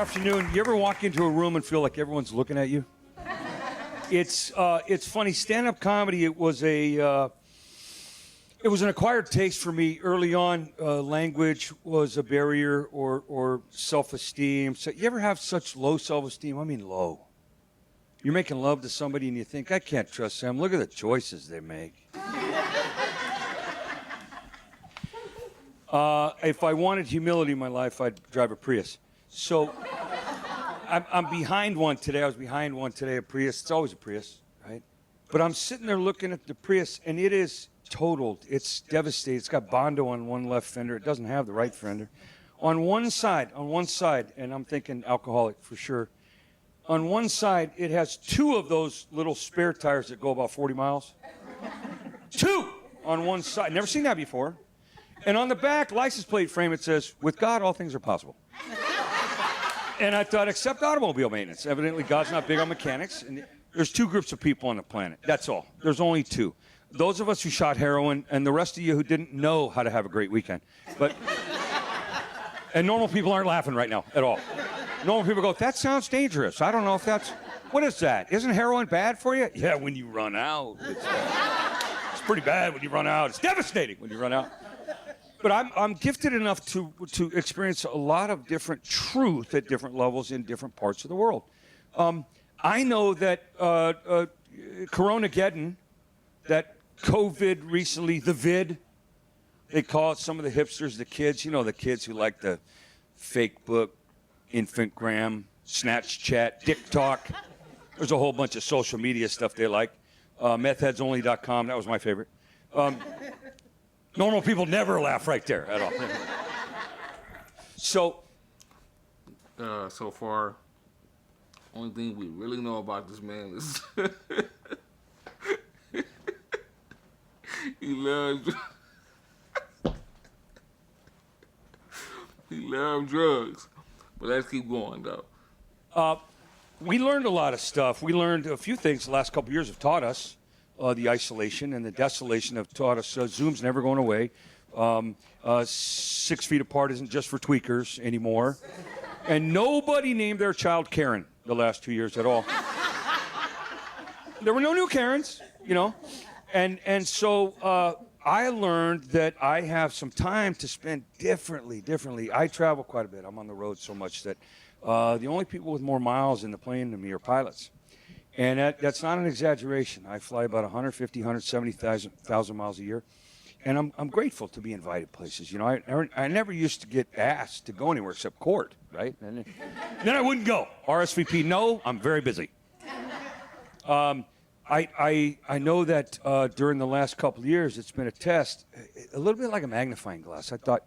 Afternoon. You ever walk into a room and feel like everyone's looking at you? It's funny. Stand-up comedy. It was an acquired taste for me early on. Language was a barrier, or self-esteem. So you ever have such low self-esteem? I mean, low. You're making love to somebody and you think, I can't trust them. Look at the choices they make. If I wanted humility in my life, I'd drive a Prius. So I'm behind one today. I was behind one today, a Prius. It's always a Prius, right? But I'm sitting there looking at the Prius, and it is totaled. It's devastated. It's got Bondo on one left fender. It doesn't have the right fender. On one side, and I'm thinking alcoholic for sure. On one side, it has two of those little spare tires that go about 40 miles. Two on one side. Never seen that before. And on the back license plate frame, it says, "With God, all things are possible." And I thought, except automobile maintenance. Evidently, God's not big on mechanics. And there's two groups of people on the planet. That's all. There's only two. Those of us who shot heroin, and the rest of you who didn't know how to have a great weekend. And normal people aren't laughing right now at all. Normal people go, "That sounds dangerous. I don't know if that's, what is that? Isn't heroin bad for you?" Yeah, when you run out. It's pretty bad when you run out. It's devastating when you run out. But I'm gifted enough to experience a lot of different truth at different levels in different parts of the world. I know that Coronageddon, that COVID recently, the vid, they call it, some of the hipsters, the kids, you know, the kids who like the fake book, Infantgram, Snatch Chat, TikTok. There's a whole bunch of social media stuff they like. Methheadsonly.com, that was my favorite. Normal people never laugh right there at all. So far, only thing we really know about this man is he loves drugs. But let's keep going, though. We learned a lot of stuff. We learned a few things the last couple of years have taught us. The isolation and the desolation have taught us Zoom's never going away. 6 feet apart isn't just for tweakers anymore. And nobody named their child Karen the last 2 years at all. There were no new Karens, you know. And so I learned that I have some time to spend differently. I travel quite a bit. I'm on the road so much that the only people with more miles in the plane than me are pilots. And that's not an exaggeration. I fly about 150, 170,000 miles a year. And I'm grateful to be invited places. You know, I never used to get asked to go anywhere except court, right? And then I wouldn't go. RSVP, no, I'm very busy. I know that during the last couple of years, it's been a test, a little bit like a magnifying glass. I thought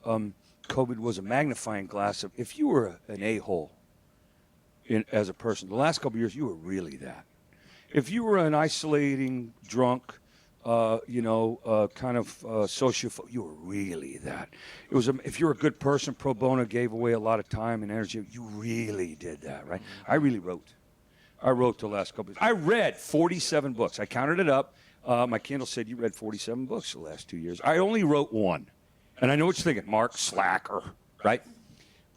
COVID was a magnifying glass of, if you were an a-hole, as a person, the last couple of years, you were really that. If you were an isolating drunk, kind of sociophobe, you were really that. It was if you were a good person, pro bono, gave away a lot of time and energy, you really did that, right? I really wrote. I wrote the last couple of years. I read 47 books. I counted it up. My Kindle said you read 47 books the last 2 years. I only wrote one. And I know what you're thinking, Mark, slacker, right?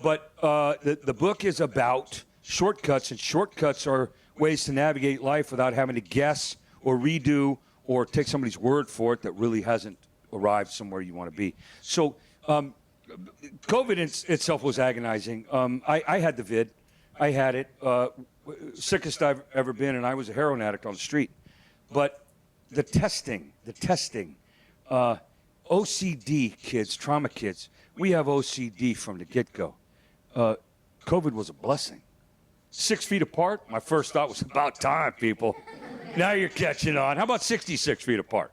But the book is about shortcuts, and shortcuts are ways to navigate life without having to guess or redo or take somebody's word for it that really hasn't arrived somewhere you want to be. So COVID itself was agonizing. I had the vid. I had it. Sickest I've ever been, and I was a heroin addict on the street. But the testing, OCD kids, trauma kids, we have OCD from the get-go. COVID was a blessing. 6 feet apart, my first thought was, about time, people. Now you're catching on. How about 66 feet apart?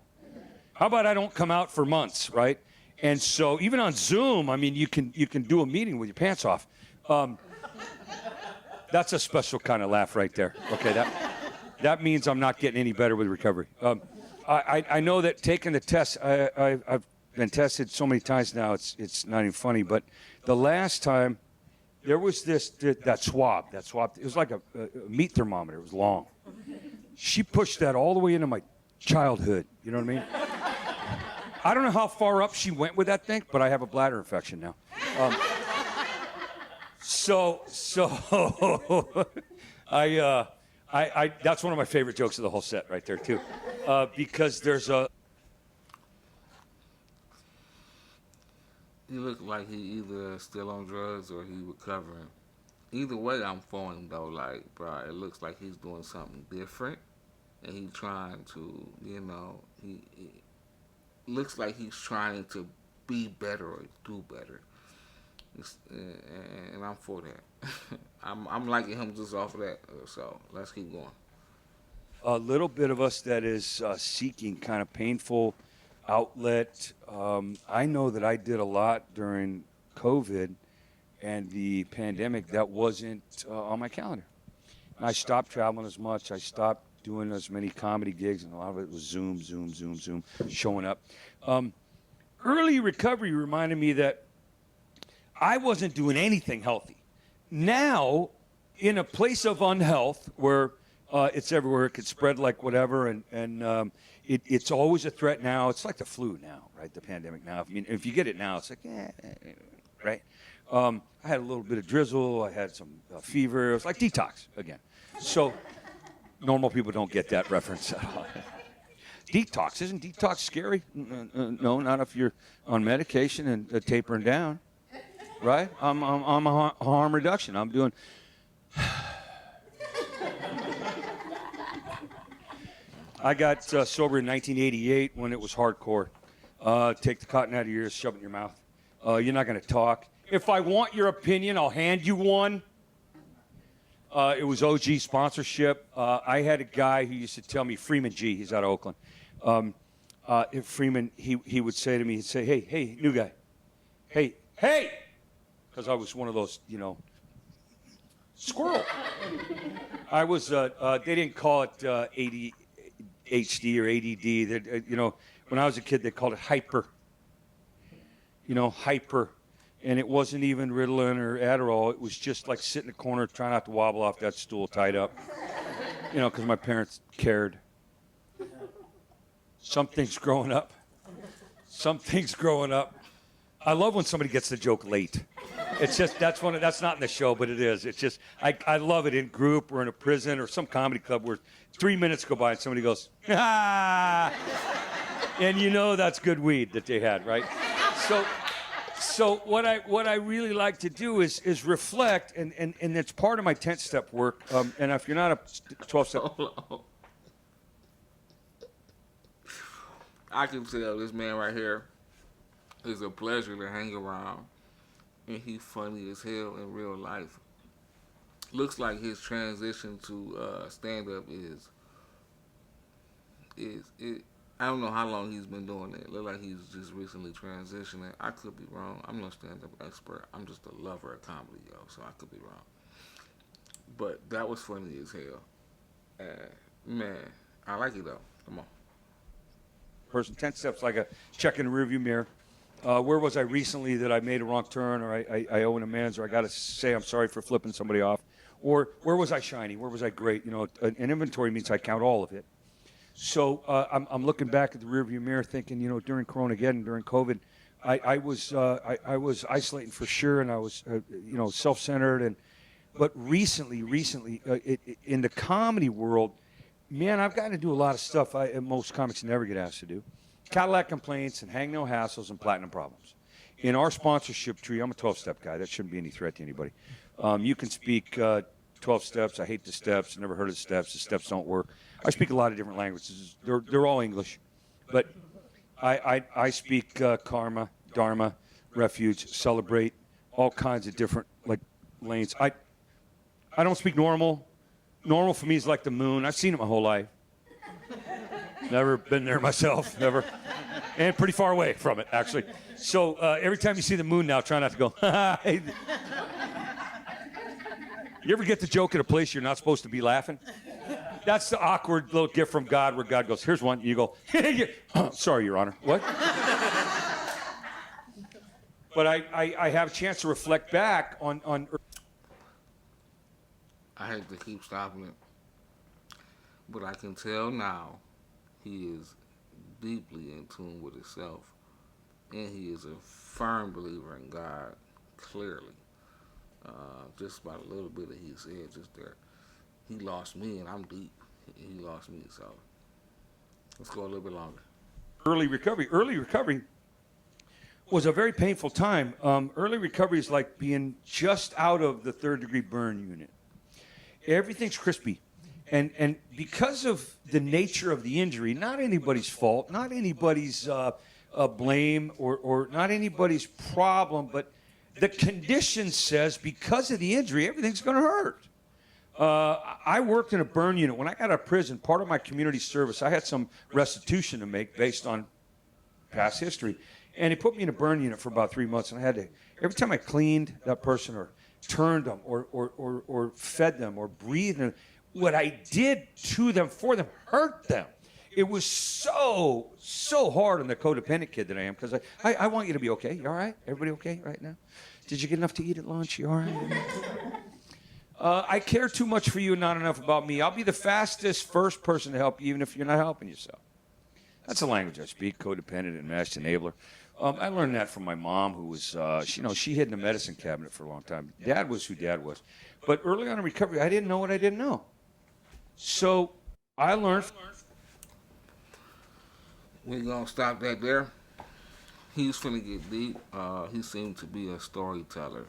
How about I don't come out for months, right? And so even on Zoom, I mean, you can do a meeting with your pants off. That's a special kind of laugh right there. Okay, that means I'm not getting any better with recovery. I know that taking the test, I've been tested so many times now, it's not even funny, but the last time, there was that swab. It was like a meat thermometer. It was long. She pushed that all the way into my childhood. You know what I mean? I don't know how far up she went with that thing, but I have a bladder infection now. So I that's one of my favorite jokes of the whole set right there too, because there's a He looked like he either still on drugs or he recovering. Either way, I'm for him though. Like, bro, it looks like he's doing something different, and he's trying to, he looks like he's trying to be better or do better. And I'm for that. I'm liking him just off of that. So let's keep going. little bit of us that is seeking kind of painful outlet. I know that I did a lot during COVID and the pandemic that wasn't on my calendar. I stopped traveling as much. I stopped doing as many comedy gigs, and a lot of it was Zoom, showing up. Early recovery reminded me that I wasn't doing anything healthy. Now, in a place of unhealth where it's everywhere, it could spread like whatever, and it's always a threat now. It's like the flu now, right? The pandemic now. I mean, if you get it now, it's like, right? I had a little bit of drizzle. I had some fever. It was like detox again. So normal people don't get that reference at all. Detox. Isn't detox scary? No, not if you're on medication and tapering down, right? I'm a harm reduction. I'm doing. I got sober in 1988 when it was hardcore. Take the cotton out of your ears, shove it in your mouth. You're not going to talk. If I want your opinion, I'll hand you one. It was OG sponsorship. I had a guy who used to tell me, Freeman G, he's out of Oakland. Freeman, he would say to me, he'd say, hey, new guy. Hey, because I was one of those, squirrel. I was, they didn't call it ADHD or ADD. When I was a kid, they called it hyper. Hyper. And it wasn't even Ritalin or Adderall. It was just like sit in the corner, try not to wobble off that stool tied up. Because my parents cared. Some things growing up. I love when somebody gets the joke late. It's just, that's not in the show, but it is. It's just, I love it in group or in a prison or some comedy club where 3 minutes go by and somebody goes, ah! And that's good weed that they had, right? So what I really like to do is reflect, and it's part of my 10-step work. And if you're not a 12-step... I can tell this man right here is a pleasure to hang around, and he's funny as hell in real life. Looks like his transition to stand-up is I don't know how long he's been doing it. Look like he's just recently transitioning. I could be wrong. I'm no stand-up expert. I'm just a lover of comedy, so I could be wrong. But that was funny as hell. Man, I like it though. Come on. Person, 10 steps like a check in the rearview mirror. Where was I recently that I made a wrong turn, or I owe an amends, or I got to say I'm sorry for flipping somebody off? Or where was I shiny? Where was I great? An inventory means I count all of it. So I'm looking back at the rearview mirror, thinking, during Corona again, during COVID, I was isolating for sure, and I was, self-centered, but recently, in the comedy world, man, I've gotten to do a lot of stuff most comics never get asked to do. Cadillac complaints and hang no hassles and platinum problems. In our sponsorship tree, I'm a 12-step guy. That shouldn't be any threat to anybody. You can speak 12 steps. I hate the steps. Never heard of the steps. The steps don't work. I speak a lot of different languages. They're all English. But I speak karma, dharma, refuge, celebrate, all kinds of different lanes. I don't speak normal. Normal for me is like the moon. I've seen it my whole life. Never been there myself, never. And pretty far away from it, actually. So every time you see the moon now, try not to go, You ever get the joke at a place you're not supposed to be laughing? That's the awkward little gift from God where God goes, here's one. You go, sorry, Your Honor. What? But I have a chance to reflect back on. I hate to keep stopping it, but I can tell now he is deeply in tune with himself, and he is a firm believer in God, clearly. Just about a little bit that he said, just there. He lost me, and I'm deep. He lost me, so let's go a little bit longer. Early recovery. Early recovery was a very painful time. Early recovery is like being just out of the third degree burn unit. Everything's crispy. And because of the nature of the injury, not anybody's fault, not anybody's blame, or not anybody's problem, but the condition says because of the injury, everything's going to hurt. I worked in a burn unit. When I got out of prison, part of my community service, I had some restitution to make based on past history. And he put me in a burn unit for about 3 months, and I had to, every time I cleaned that person or turned them or fed them or breathed them, what I did to them, for them, hurt them. It was so hard on the codependent kid that I am, because I want you to be okay. You all right? Everybody okay right now? Did you get enough to eat at lunch? You all right? I care too much for you and not enough about me. I'll be the fastest first person to help you, even if you're not helping yourself. That's the language I speak, codependent, enmeshed, enabler. I learned that from my mom, who was, she hid in the medicine cabinet for a long time. Dad was who Dad was. But early on in recovery, I didn't know what I didn't know. So I learned. We're going to stop that there. He's finna get deep. He seemed to be a storyteller.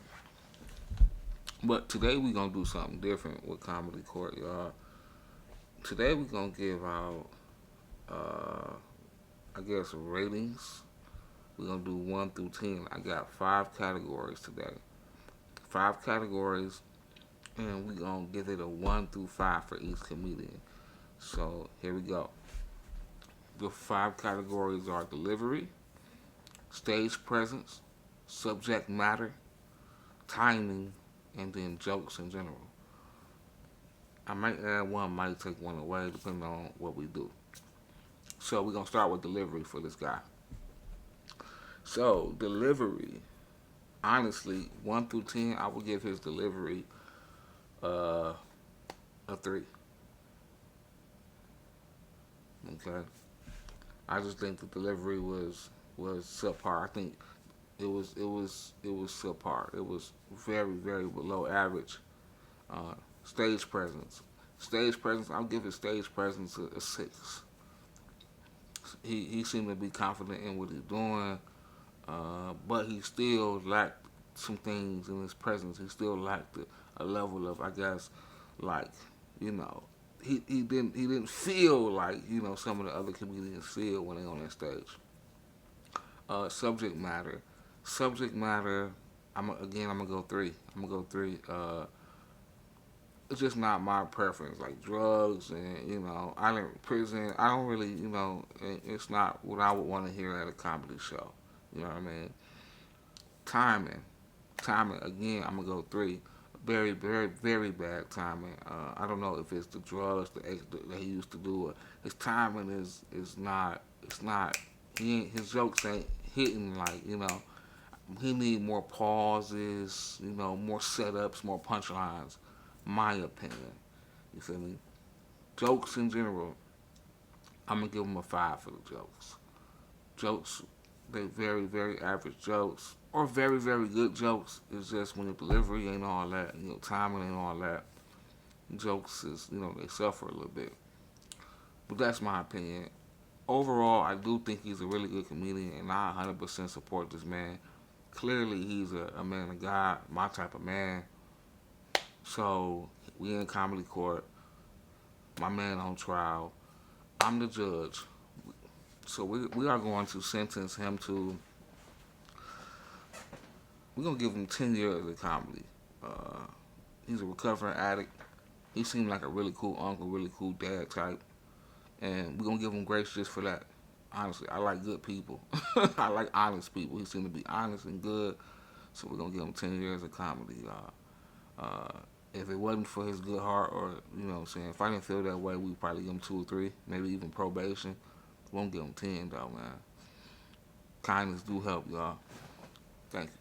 But today we're going to do something different with Comedy Court, y'all. Today we're going to give out, ratings. We're going to do 1 through 10. I got 5 categories today. 5 categories, and we're going to give it a 1 through 5 for each comedian. So here we go. The 5 categories are delivery, stage presence, subject matter, timing, and then jokes in general. I might add one, might take one away, depending on what we do. So we're going to start with delivery for this guy. So, delivery, honestly, 1 through 10, I would give his delivery a 3. Okay? I just think the delivery was subpar. I think it was subpar. It was very, very below average. Stage presence. I'll give his stage presence a 6. He seemed to be confident in what he's doing. But he still lacked some things in his presence. He still lacked a level of, I guess, like, he didn't feel like, some of the other comedians feel when they're on that stage. Subject matter. I'm gonna go 3. It's just not my preference. Like drugs and island prison. I don't really, it's not what I would want to hear at a comedy show. You know what I mean? Timing. Again, I'm gonna go 3. Very, very, very bad timing. I don't know if it's the drugs that he used to do. Or his timing is not. It's not. His jokes ain't hitting like. He need more pauses. More setups, more punchlines. My opinion. You feel me? Jokes in general. I'm gonna give him a 5 for the jokes. Jokes. They very, very average jokes, or very, very good jokes. It's just when the delivery ain't all that, timing ain't all that. Jokes is, they suffer a little bit. But that's my opinion. Overall, I do think he's a really good comedian, and I 100% support this man. Clearly, he's a man of God, my type of man. So, we in comedy court. My man on trial. I'm the judge. So we are going to sentence him to, we're going to give him 10 years of comedy. He's a recovering addict. He seemed like a really cool uncle, really cool dad type. And we're going to give him grace just for that. Honestly, I like good people. I like honest people. He seemed to be honest and good. So we're going to give him 10 years of comedy. If it wasn't for his good heart, or, if I didn't feel that way, we'd probably give him 2 or 3, maybe even probation. Won't give him 10 though, man. Kindness do help, y'all. Thank you.